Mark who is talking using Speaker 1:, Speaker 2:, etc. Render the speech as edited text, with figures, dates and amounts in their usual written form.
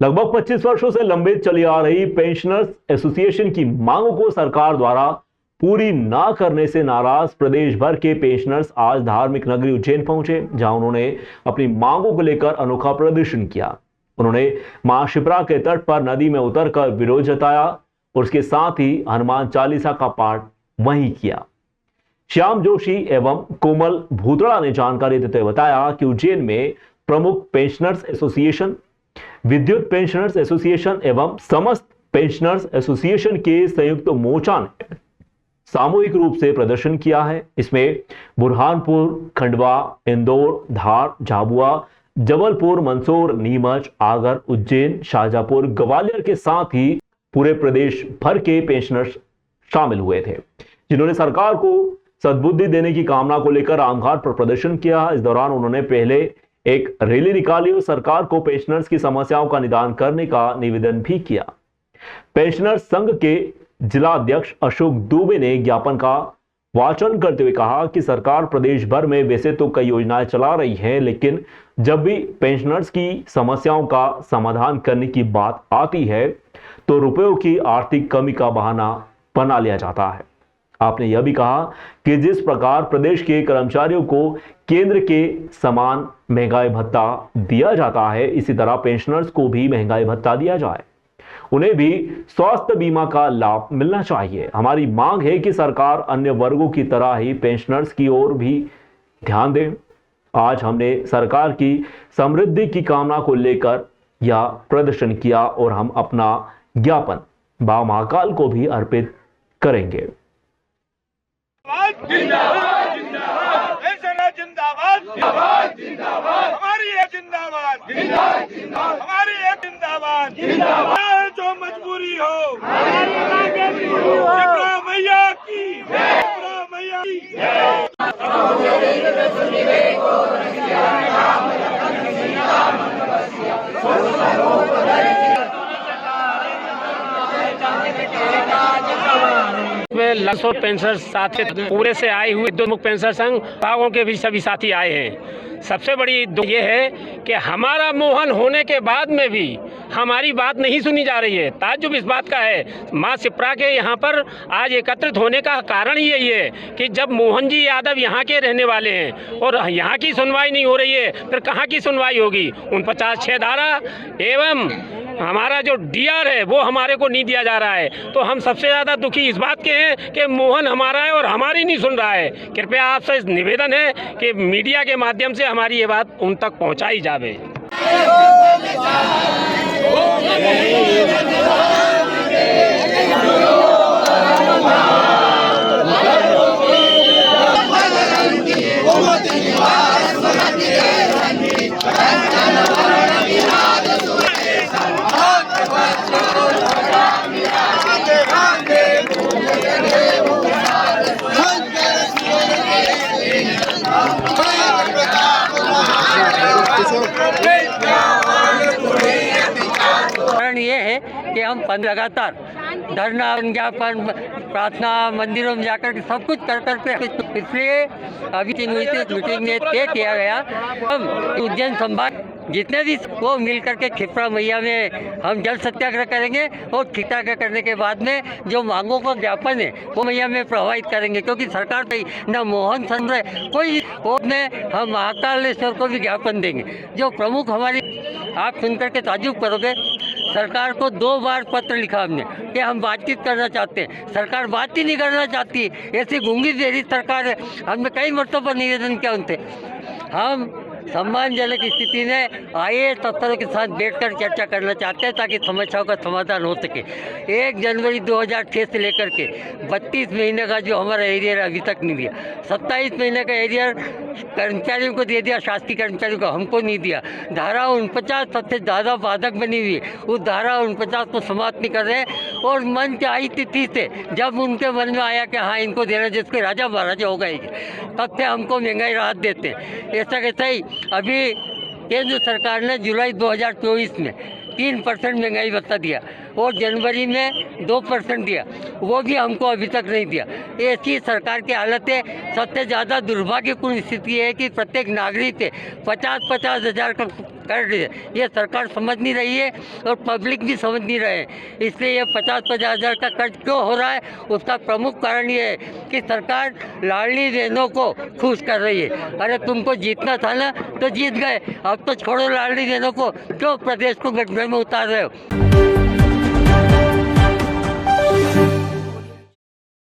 Speaker 1: लगभग 25 वर्षों से लंबित चली आ रही पेंशनर्स एसोसिएशन की मांगों को सरकार द्वारा पूरी ना करने से नाराज प्रदेश भर के पेंशनर्स आज धार्मिक नगरी उज्जैन पहुंचे, जहां उन्होंने अपनी मांगों को लेकर अनोखा प्रदर्शन किया। उन्होंने मां शिप्रा के तट पर नदी में उतरकर विरोध जताया और उसके साथ ही हनुमान चालीसा का पाठ वहीं किया। श्याम जोशी एवं कोमल भूतड़ा ने जानकारी देते हुए बताया कि उज्जैन में प्रमुख पेंशनर्स एसोसिएशन, विद्युत पेंशनर्स एसोसिएशन एवं समस्त पेंशनर्स एसोसिएशन के संयुक्त मोर्चा ने सामूहिक रूप से प्रदर्शन किया है। इसमें बुरहानपुर, खंडवा, इंदौर, धार, झाबुआ, जबलपुर, मंदसौर, नीमच, आगर, उज्जैन, शाहजहांपुर, ग्वालियर के साथ ही पूरे प्रदेश भर के पेंशनर्स शामिल हुए थे, जिन्होंने सरकार को सद्बुद्धि देने की कामना को लेकर रामघाट पर प्रदर्शन किया। इस दौरान उन्होंने पहले एक रैली निकाली और सरकार को पेंशनर्स की समस्याओं का निदान करने का निवेदन भी किया। पेंशनर्स संघ के जिला अध्यक्ष अशोक दुबे ने ज्ञापन का वाचन करते हुए कहा कि सरकार प्रदेश भर में वैसे तो कई योजनाएं चला रही है, लेकिन जब भी पेंशनर्स की समस्याओं का समाधान करने की बात आती है तो रुपयों की आर्थिक कमी का बहाना बना लिया जाता है। आपने यह भी कहा कि जिस प्रकार प्रदेश के कर्मचारियों को केंद्र के समान महंगाई भत्ता दिया जाता है, इसी तरह पेंशनर्स को भी महंगाई भत्ता दिया जाए। उन्हें भी स्वास्थ्य बीमा का लाभ मिलना चाहिए। हमारी मांग है कि सरकार अन्य वर्गों की तरह ही पेंशनर्स की ओर भी ध्यान दे। आज हमने सरकार की समृद्धि की कामना को लेकर यह प्रदर्शन किया और हम अपना ज्ञापन बा महाकाल को भी अर्पित करेंगे।
Speaker 2: जिंदाबाद जिंदाबाद जिंदाबाद जिंदाबाद जिंदाबाद हमारी है जिंदाबाद जिंदाबाद जिंदाबाद हमारी है जिंदाबाद जिंदाबाद जो मजबूरी हो शिप्रा मैया की शिप्रा मैया की
Speaker 3: लगभग पेंशनर साथी पूरे से आए हुए दो मुख्य पेंशनर संघ भागों के भी सभी साथी आए हैं। सबसे बड़ी दुख ये है कि हमारा मोहन होने के बाद में भी हमारी बात नहीं सुनी जा रही है। ताज्जुब इस बात का है, मां शिप्रा के यहाँ पर आज एकत्रित होने का कारण ही यही है कि जब मोहन जी यादव यहाँ के रहने वाले हैं और यहाँ की सुनवाई नहीं हो रही है, फिर कहाँ की सुनवाई होगी। 49(6) धारा एवं हमारा जो डीआर है वो हमारे को नहीं दिया जा रहा है। तो हम सबसे ज़्यादा दुखी इस बात के हैं कि मोहन हमारा है और हमारी नहीं सुन रहा है। कृपया आपसे निवेदन है कि मीडिया के माध्यम से हमारी ये बात उन तक पहुंचाई जावे।
Speaker 4: कारण ये है कि हम लगातार धरना, ज्ञापन, प्रार्थना, मंदिरों में जाकर के सब कुछ कर करके, इसलिए अभी मीटिंग में तय किया गया हम उज्जैन संभाग जितने भी वो मिल करके क्षिप्रा मैया में हम जल सत्याग्रह करेंगे और सत्याग्रह करने के बाद में जो मांगों का ज्ञापन है वो मैया में प्रभावित करेंगे, क्योंकि सरकार पे न मोहन संजय कोई में हम महाकालेश्वर को भी ज्ञापन देंगे। जो प्रमुख हमारी आप सुन करके ताज्जुब करोगे, सरकार को 2 बार पत्र लिखा हमने कि हम बातचीत करना चाहते हैं, सरकार बात ही नहीं करना चाहती। ऐसी गूंगी देरी सरकार है। हमने कई मरतबा पर निवेदन किया उनसे। हम सम्मानजनक स्थिति में आईएएस अफसरों के साथ बैठकर चर्चा करना चाहते हैं ताकि समस्याओं का समाधान हो सके। 1 जनवरी 2006 से लेकर के 32 महीने का जो हमारा एरियर अभी तक नहीं दिया, 27 महीने का एरियर कर्मचारियों को दे दिया, शासकीय कर्मचारियों को हमको नहीं दिया। धारा 49 सबसे ज़्यादा बाधक बनी हुई है, उस धारा 49 को समाप्त नहीं कर रहे। और मन की आई तिथि से जब उनके मन में आया कि हाँ इनको देना, जिसके राजा महाराजा हो गए, तब से हमको महंगाई राहत देते हैं। ऐसा कैसा ही अभी केंद्र सरकार ने जुलाई 2024 में 3% महंगाई भत्ता दिया। और जनवरी में 2% दिया, वो भी हमको अभी तक नहीं दिया। ऐसी सरकार की हालत है। सबसे ज़्यादा दुर्भाग्यपूर्ण स्थिति है कि प्रत्येक नागरिक से 50-50 हज़ार का कर्ज है। ये सरकार समझ नहीं रही है और पब्लिक भी समझ नहीं रहे हैं। इसलिए ये 50-50 हज़ार का कर्ज क्यों हो रहा है, उसका प्रमुख कारण ये है कि सरकार लाडली बहनों को खुश कर रही है। अरे तुमको जीतना था ना तो जीत गए, अब तो छोड़ो लाडली बहनों को, क्यों प्रदेश को गड्ढे में उतार रहे हो।